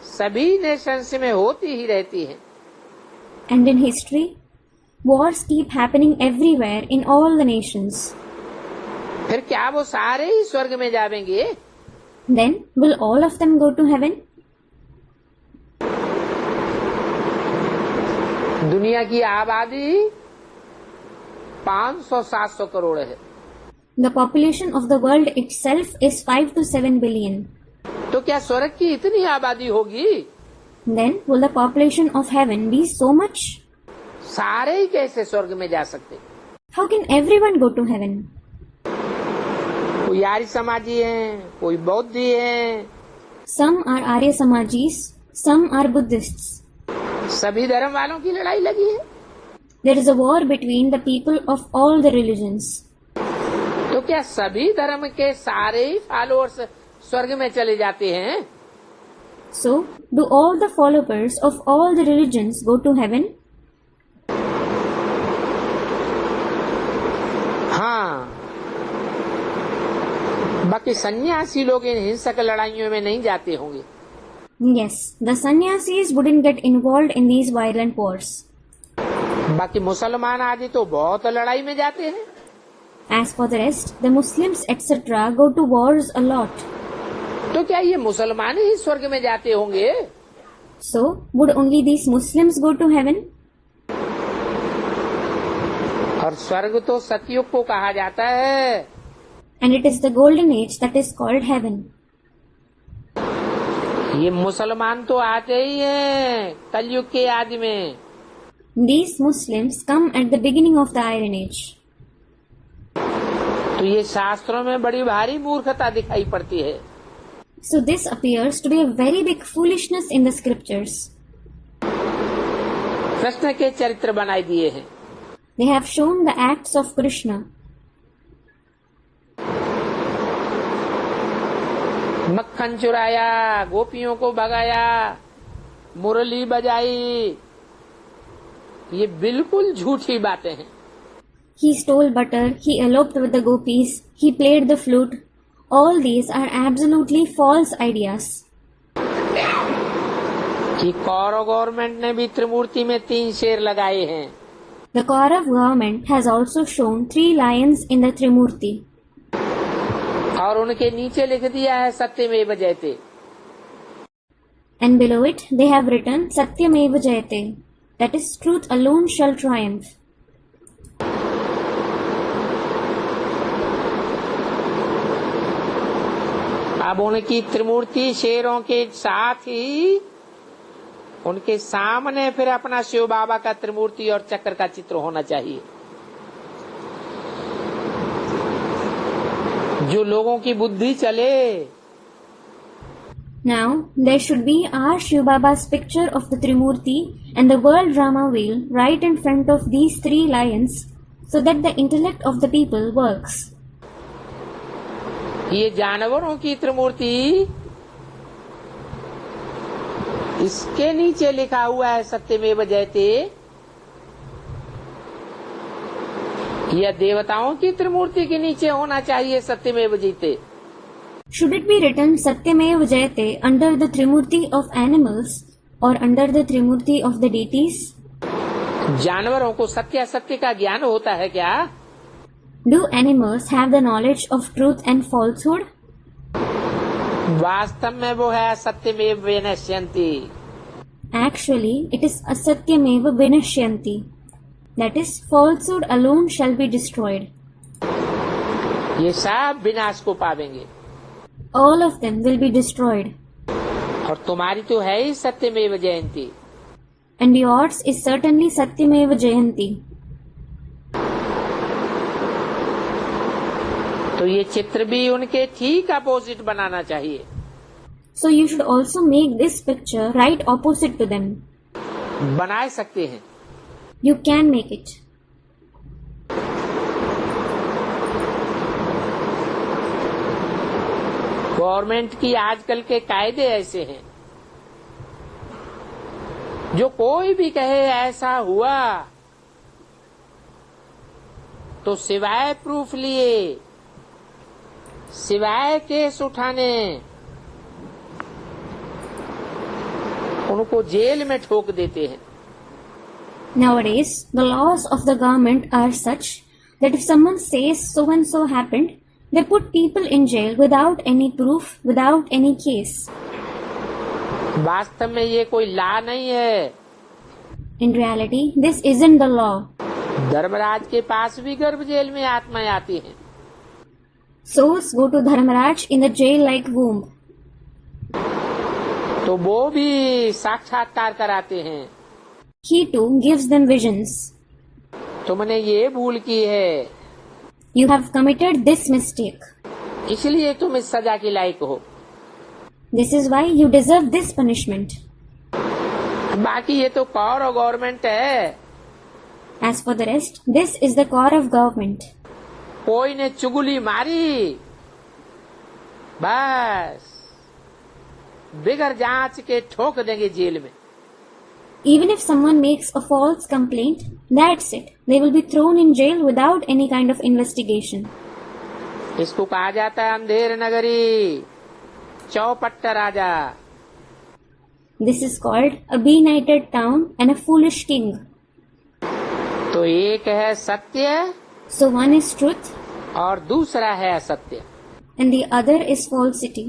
सभी नेशंस में होती ही रहती हैं।
And in history, wars keep happening everywhere in all the nations.
फिर क्या वो सारे ही स्वर्ग में जाएंगे?
Then will all of them go to heaven?
दुनिया की आबादी 500-700 करोड़ है।
The population of the world itself is 5 to 7 billion.
तो क्या स्वर्ग की इतनी आबादी होगी?
Then will the population of heaven be so much?
सारे ही कैसे स्वर्ग में जा सकते?
How can everyone go to heaven?
कोई आर्य समाजी हैं, कोई बौद्धी हैं।
Some are Arya Samajis, some are Buddhists.
सभी धर्म वालों की लड़ाई लगी है।
There is a war between the people of all the religions.
तो क्या सभी धर्म के सारे ही फॉलोअर्स स्वर्ग में चले जाते हैं?
So, do all the followers of all the religions go to heaven?
हाँ, बाकी सन्यासी लोग इन हिंसक लड़ाइयों में नहीं जाते होंगे।
Yes, the sannyasis wouldn't get involved in these violent wars.
बाकी मुसलमान आदि तो बहुत लड़ाई में जाते हैं।
As for the rest, the Muslims etc. go to wars a lot.
तो क्या ये मुसलमान ही स्वर्ग में जाते होंगे?
So, would only these Muslims go to heaven?
और स्वर्ग तो सतयुग को कहा जाता है।
And it is the golden age that is called heaven.
ये मुसलमान तो आते ही हैं कलयुग के आदि में।
These Muslims come at the beginning of the Iron Age.
तो ये शास्त्रों में बड़ी भारी मूर्खता दिखाई पड़ती है।
So this appears to be a very big foolishness in the scriptures.
Krishna के चरित्र बनाए दिए हैं।
They have shown the acts of Krishna.
मक्खन चुराया, गोपियों को भगाया, मुरली बजाई, ये बिल्कुल झूठी बातें हैं।
He stole butter, he eloped with the gopis, he played the flute. All these are absolutely false ideas.
कि कौरव गवर्नमेंट ने भी त्रिमूर्ति में 3 शेर लगाए हैं।
The Kaurav government has also shown 3 lions in the Trimurti.
और उनके नीचे लिख दिया है सत्यमेव जयते।
And below it they have written Satyameva Jayate. That is, truth alone shall triumph.
अब उनकी त्रिमूर्ति शेरों के साथ ही उनके सामने फिर अपना शिव बाबा का त्रिमूर्ति और चक्र का चित्र होना चाहिए। जो लोगों की बुद्धि चले।
Now there should be our Shiv Baba's picture of the Trimurti and the world drama wheel right in front of these 3 lions, so that the intellect of the people works.
ये जानवरों की त्रिमूर्ति, इसके नीचे लिखा हुआ है सत्यमेव जयते, या देवताओं की त्रिमूर्ति के नीचे होना चाहिए सत्यमेव जयते?
Should it be written Satyameva Jayate under the Trimurti of animals or under the Trimurti of the deities?
जानवरों को सत्य असत्य का ज्ञान होता है क्या?
Do animals have the knowledge of truth and falsehood?
वास्तव में वो है सत्यमेव विनश्यन्ति।
Actually, it is Asatyameva Vinashyanti. That is, falsehood alone shall be destroyed.
ये सब विनाश को पावेंगे।
All of them will be destroyed.
और और तुम्हारी तो है ही सत्यमेव जयंती।
And yours is certainly Satyameva Jayanti.
तो ये चित्र भी उनके ठीक अपोजिट बनाना चाहिए।
So you should also make this picture right opposite to them.
बना सकते हैं।
You can make it.
Government की आजकल के कायदे ऐसे हैं, जो कोई भी कहे ऐसा हुआ तो सिवाय प्रूफ लिए, सिवाय केस उठाने, उनको जेल में ठोक देते हैं।
Nowadays, the laws of the government are such that if someone says so and so happened, they put people in jail without any proof, without any case.
वास्तव में ये कोई लॉ नहीं है।
In reality, this isn't the law.
Dharmaraj के पास भी गर्भ jail में आत्माएं आती हैं।
Souls go to Dharmaraj in the jail-like womb.
तो वो भी साक्षात्कार कराते हैं।
He too gives them visions.
तुमने ये भूल की है,
You have committed this mistake.
इसलिए तुम इस सजा के लायक हो।
This is why you deserve this punishment.
बाकी ये तो कौर गवर्नमेंट है।
As for the rest, this is the core of government.
कोई ने चुगली मारी, बस बिगर जांच के ठोक देंगे जेल में।
Even if someone makes a false complaint, that's it. They will be thrown in jail without any kind of investigation.
इसको कहा जाता है अंधेर नगरी, चौपट्टा राजा।
This is called a benighted town and a foolish king.
तो एक है सत्य
So one is truth
और दूसरा है असत्य।
and the other is falsity.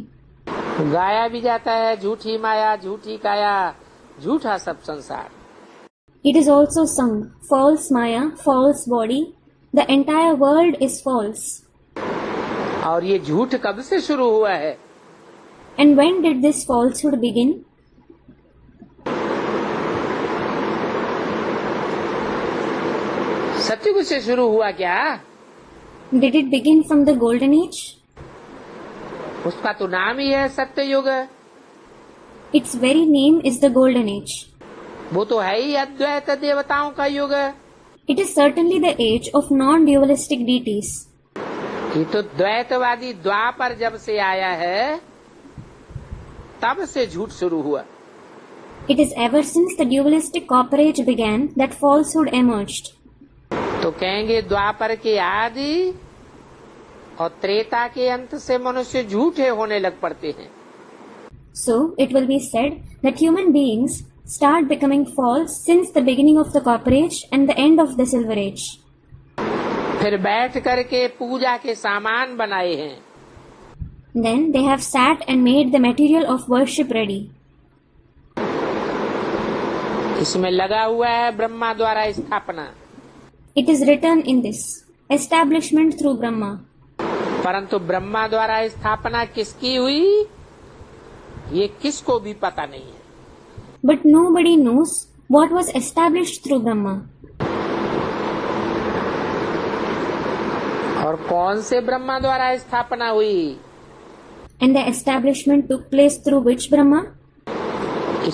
गाया भी जाता है झूठी माया, झूठी काया, झूठा सब संसार।
It is also sung, false maya, false body, the entire world is false.
और ये झूठ कब से शुरू हुआ है?
And when did this falsehood begin?
सतयुग से शुरू हुआ क्या?
Did it begin from the golden age?
उसका तो नाम ही है सत्ययुग।
Its very name is the golden age.
वो तो है ही अद्वैत देवताओं का युग।
It is certainly the age of non-dualistic deities.
ये तो द्वैतवादी द्वापर जब से आया है तब से झूठ शुरू हुआ।
It is ever since the dualistic copper age began that falsehood emerged.
तो कहेंगे द्वापर के आदि और त्रेता के अंत से मनुष्य झूठे होने लग पड़ते हैं।
So it will be said that human beings start becoming false since the beginning of the copper age and the end of the silver age.
फिर बैठ करके पूजा के सामान बनाए हैं।
Then they have sat and made the material of worship ready.
इसमें लगा हुआ है ब्रह्मा द्वारा स्थापना।
It is written in this, establishment through Brahma.
परंतु ब्रह्मा द्वारा स्थापना किसकी हुई ये किसको भी पता नहीं है।
But nobody knows what was established through Brahma.
और कौन से ब्रह्मा द्वारा स्थापना हुई?
And the establishment took place through which Brahma?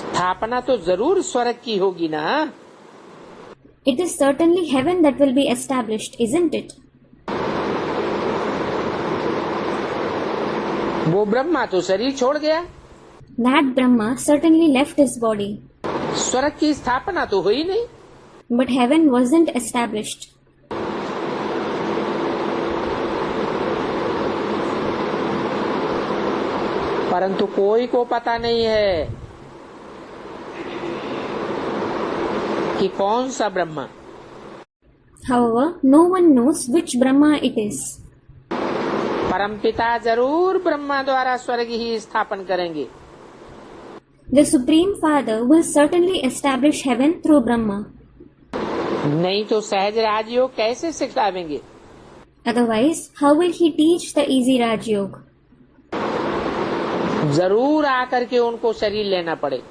स्थापना तो जरूर स्वर्ग की होगी ना।
It is certainly heaven that will be established, isn't it?
वो ब्रह्मा तो शरीर छोड़ गया।
That Brahma certainly left his body.
स्वर्ग की स्थापना तो हुई नहीं।
But heaven wasn't established.
परंतु कोई को पता नहीं है कि कौन सा Brahma.
However, no one knows which Brahma it is.
परमपिता जरूर ब्रह्मा द्वारा स्वर्ग ही स्थापन करेंगे।
The Supreme Father will certainly establish heaven through Brahma.
नहीं तो सहज राजयोग कैसे सिखावेंगे?
Otherwise, how will he teach the easy Raj Yoga?
जरूर आकर के उनको शरीर लेना पड़े।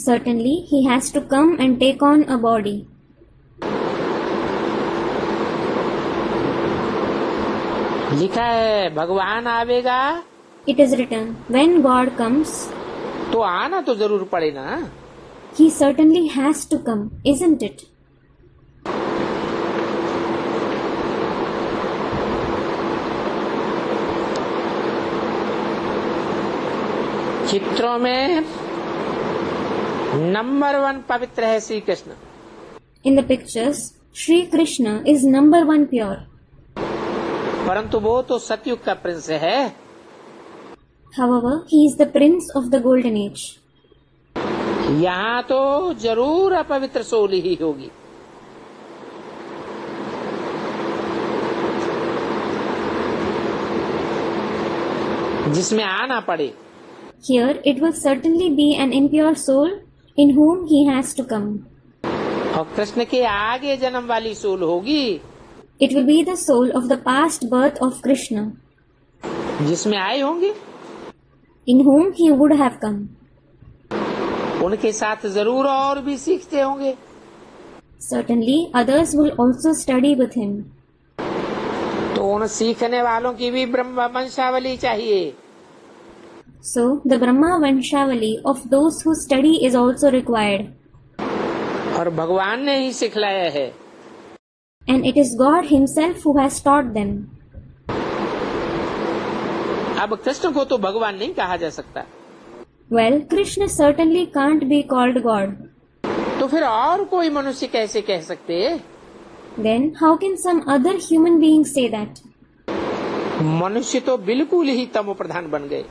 Certainly, he has to come and take on a body.
लिखा है भगवान आवेगा,
It is written, when God comes,
तो आना तो जरूर पड़े ना।
he certainly has to come, isn't it?
चित्रों में नंबर 1 पवित्र है Shri Krishna.
In the pictures, Sri Krishna is number 1 pure.
परंतु वो तो सतयुग का प्रिंस है।
However, he is the prince of the golden age.
यहाँ तो जरूर अपवित्र सोल ही होगी। जिसमें आना पड़े।
Here, it will certainly be an impure soul in whom he has to come.
और कृष्ण के आगे जन्म वाली सोल होगी।
It will be the soul of the past birth of Krishna,
जिसमें आए होंगे।
in whom he would have come.
उनके साथ जरूर और भी सीखते होंगे।
Certainly, others will also study with him.
तो उन सीखने वालों की भी ब्रह्म वंशावली चाहिए।
So, the Brahma Vanshavali of those who study is also required.
और भगवान ने ही सिखलाया है।
And it is God himself who has taught them.
अब कृष्ण को तो भगवान नहीं कहा जा सकता।
Well, Krishna certainly can't be called God.
तो फिर और कोई मनुष्य कैसे कह सकते?
Then, how can some other human being say that?
मनुष्य तो बिल्कुल ही तमो प्रधान बन गए।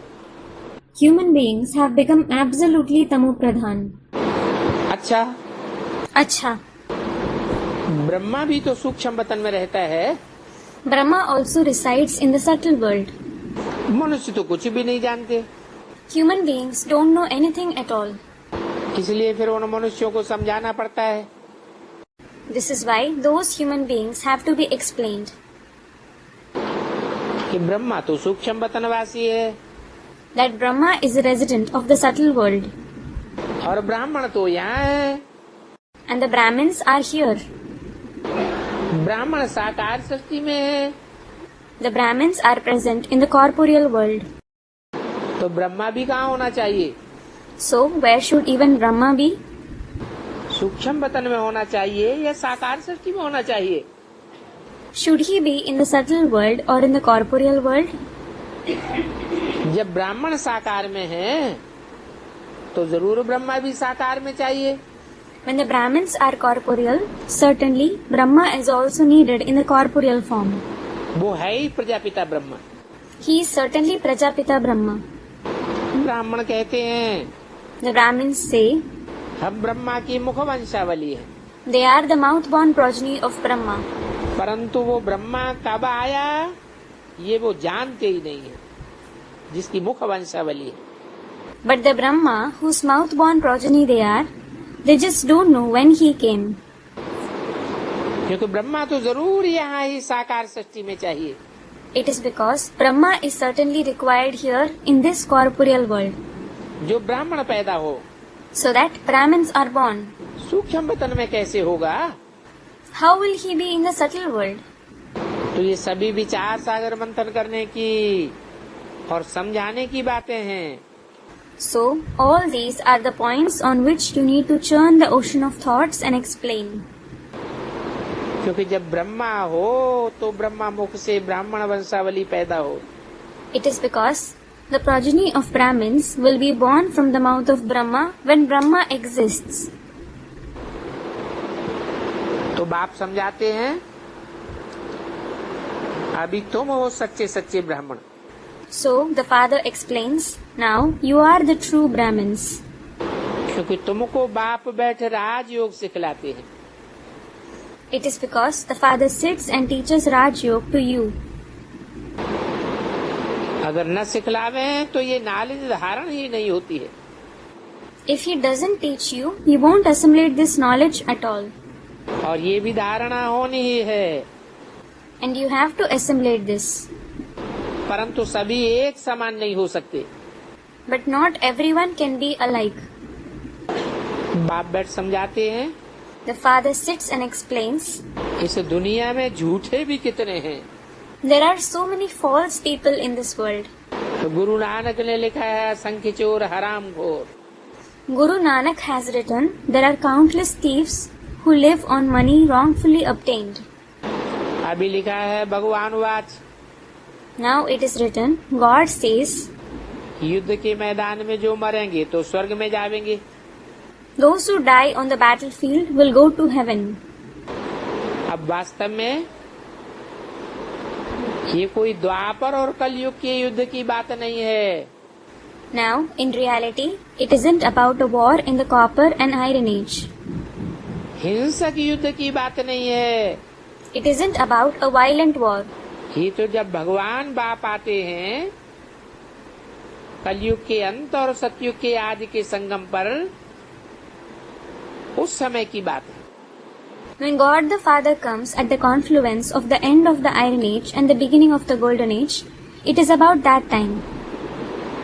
Human beings have become absolutely tamopradhan. अच्छा,
ब्रह्मा भी तो सूक्ष्म वतन में रहता है।
Brahma also resides in the subtle world.
मनुष्य तो कुछ भी नहीं जानते।
Human beings don't know anything at all.
इसलिए फिर उन मनुष्यों को समझाना पड़ता है।
This is why those human beings have to be explained.
कि ब्रह्मा तो सूक्ष्म वतनवासी है
That Brahma is a resident of the subtle world.
और ब्राह्मण तो यहाँ है।
And the Brahmins are here.
ब्राह्मण साकार सृष्टि में है।
The Brahmins are present in the corporeal world.
तो ब्रह्मा भी कहाँ होना चाहिए?
So, where should even Brahma be?
सूक्ष्म वतन में होना चाहिए या साकार सृष्टि में होना चाहिए?
Should he be in the subtle world or in the corporeal world?
जब ब्राह्मण साकार में है तो जरूर ब्रह्मा भी साकार में चाहिए।
When the Brahmins are corporeal, certainly Brahma is also needed in the corporeal form.
वो है ही Prajapita Brahma.
He is certainly Prajapita Brahma.
ब्राह्मण कहते हैं
The Brahmins say
हम ब्रह्मा की मुख वंशावली है।
they are the mouth-born progeny of Brahma.
परंतु वो ब्रह्मा कब आया ये वो जानते ही नहीं है, जिसकी मुख वंशावली है।
But the Brahma, whose mouth-born progeny they are, they just don't know when he came.
क्योंकि ब्रह्मा तो जरूर यहाँ ही साकार सृष्टि में चाहिए।
It is because Brahma is certainly required here in this corporeal world,
जो ब्राह्मण पैदा हो।
so that Brahmins are born.
सूक्ष्म वतन में कैसे होगा?
How will he be in the subtle world?
तो ये सभी विचार सागर मंथन करने की और समझाने की बातें हैं।
So, all these are the points on which you need to churn the ocean of thoughts and explain.
क्योंकि जब ब्रह्मा हो तो ब्रह्मा मुख से ब्राह्मण वंशावली पैदा हो।
It is because the progeny of Brahmins will be born from the mouth of Brahma when Brahma exists.
तो बाप समझाते हैं अभी तुम हो सच्चे सच्चे ब्राह्मण।
So, the father explains, now you are the true Brahmins.
क्योंकि तुमको बाप बैठ राजयोग सिखलाते हैं।
It is because the father sits and teaches Raj Yoga to you.
अगर न सिखलावे तो ये नॉलेज धारण ही नहीं होती है।
If he doesn't teach you, he won't assimilate this knowledge at all.
और ये भी धारणा होनी ही है।
And you have to assimilate this.
परंतु सभी एक समान नहीं हो सकते।
but not everyone can be alike.
बाप बैठ समझाते हैं,
The father sits and explains,
इस दुनिया में झूठे भी कितने हैं।
there are so many false people in this world.
तो गुरु नानक ने लिखा है असंख्य चोर हराम घोर।
Guru Nanak has written, there are countless thieves who live on money wrongfully obtained.
अभी लिखा है भगवान watch,
Now it is written, God says,
युद्ध के मैदान में जो मरेंगे तो स्वर्ग में जाएंगे।
those who die on the battlefield will go to heaven.
अब वास्तव में ये कोई द्वापर और कलयुग के युद्ध की बात नहीं है।
Now, in reality, it isn't about a war in the copper and iron age.
हिंसक युद्ध की बात नहीं है।
It isn't about a violent war.
ये तो जब भगवान बाप आते हैं कलयुग के अंत और सतयुग के आदि के संगम पर, उस समय की बात है।
When God the Father comes at the confluence of the end of the Iron Age and the beginning of the Golden Age, it is about that time.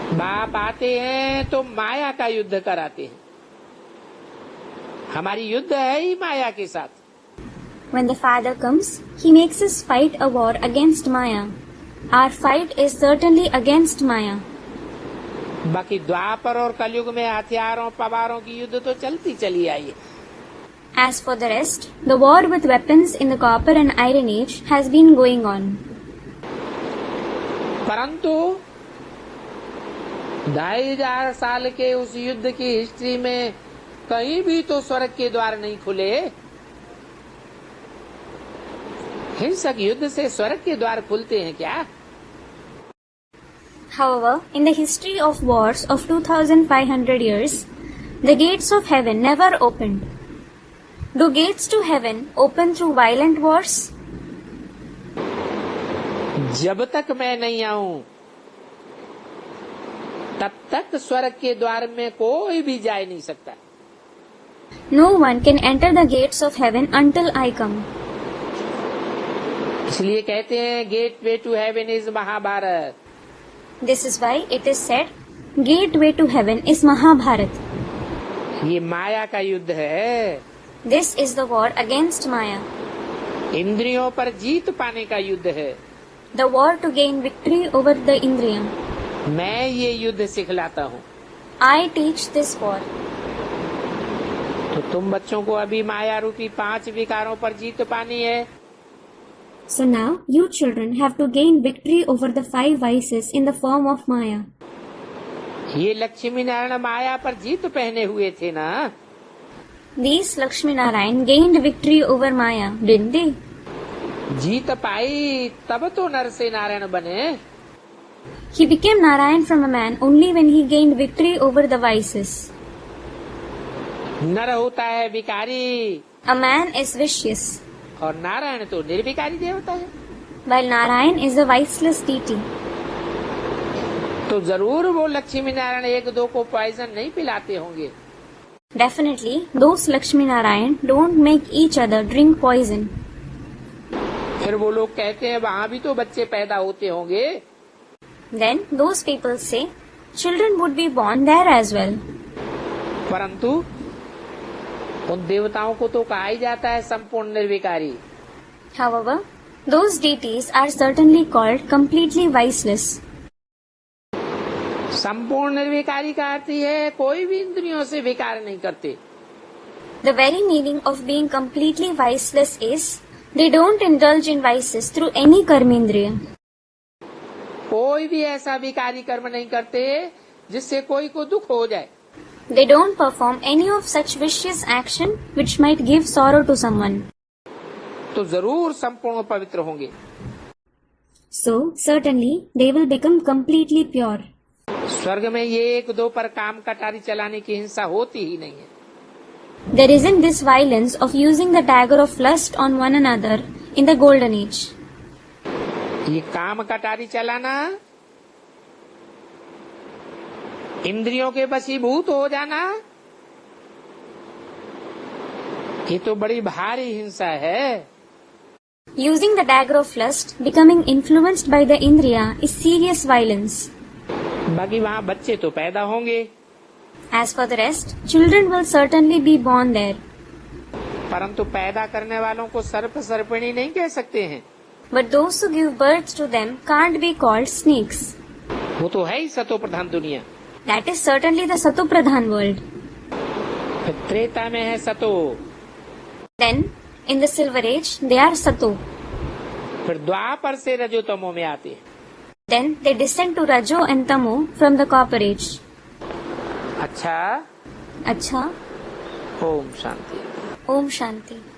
बाप आते हैं तो माया का युद्ध कराते हैं। हमारी युद्ध है ही माया के साथ।
When the Father comes, He makes us fight a war against Maya. Our fight is certainly against Maya.
बाकी द्वापर और कलयुग में हथियारों पवारों की युद्ध तो चलती चली आई है।
As for the rest, the war with weapons in the Copper and Iron Age has been going on.
परंतु 2500 साल के उस युद्ध की हिस्ट्री में कहीं भी तो स्वर्ग के द्वार नहीं खुले। हिंसक युद्ध से स्वर्ग के द्वार खुलते हैं क्या?
However, in the history of wars of 2500 years, the gates of heaven never opened. Do gates to heaven open through violent wars?
जब तक मैं नहीं आऊं तब तक स्वर्ग के द्वार में कोई भी जा नहीं सकता।
No one can enter the gates of heaven until I come.
इसलिए कहते हैं gateway to heaven is Mahabharat.
This is why it is said, gateway to heaven is Mahabharat.
ये माया का युद्ध है।
This is the war against Maya.
इंद्रियों पर जीत पाने का युद्ध है।
The war to gain victory over the Indriya.
मैं ये युद्ध सिखलाता हूँ।
I teach this war.
तो तुम बच्चों को अभी माया रूपी 5 विकारों पर जीत पानी है।
So now, you children have to gain victory over the 5 vices in the form of Maya.
ये लक्ष्मी नारायण माया पर जीत पहने हुए थे ना।
These Lakshmi Narayan gained victory over Maya, didn't they?
जीत पाई तब तो नर से नारायण बने।
He became Narayan from a man only when he gained victory over the vices.
नर होता है विकारी
A man is vicious,
और नारायण तो निर्विकारी देवता है।
while Narayan is a viceless deity.
तो जरूर वो लक्ष्मी नारायण एक दो को पॉइजन नहीं पिलाते होंगे।
Definitely, those Lakshmi Narayan don't make each other drink poison.
फिर वो लोग कहते हैं वहाँ भी तो बच्चे पैदा होते होंगे।
Then those people say, children would be born there as well.
परंतु उन देवताओं को तो कहा ही जाता है संपूर्ण निर्विकारी।
However, those deities are certainly called completely viceless.
संपूर्ण निर्विकारी का अर्थ है कोई भी इंद्रियों से विकार नहीं करते।
The very meaning of being completely viceless is they don't indulge in vices through any karmendriya.
कोई भी ऐसा विकारी कर्म नहीं करते जिससे कोई को दुख हो जाए।
They don't perform any of such vicious action which might give sorrow to someone.
तो जरूर संपूर्ण पवित्र होंगे।
So, certainly, they will become completely pure.
स्वर्ग में ये एक दो पर काम कटारी चलाने की हिंसा होती ही नहीं है।
There isn't this violence of using the dagger of lust on one another in the golden age.
ये काम कटारी चलाना, इंद्रियों के वशीभूत हो जाना, ये तो बड़ी भारी हिंसा है।
Using the dagger of lust, becoming influenced by the indriya is serious violence.
बाकी वहाँ बच्चे तो पैदा होंगे,
As for the rest, children will certainly be born there.
परंतु पैदा करने वालों को सर्प सर्पिणी नहीं कह सकते हैं।
But those who give birth to them can't be called snakes.
वो तो है ही सतो प्रधान दुनिया।
That is certainly the Satopradhan world.
फिर त्रेता में है सतो,
Then, in the Silver Age, they are Sato.
फिर द्वापर से रजो तमो में आते हैं।
Then they descend to Rajo and Tamo from the Copper Age.
अच्छा,
Acha,
Om Shanti.
Om Shanti.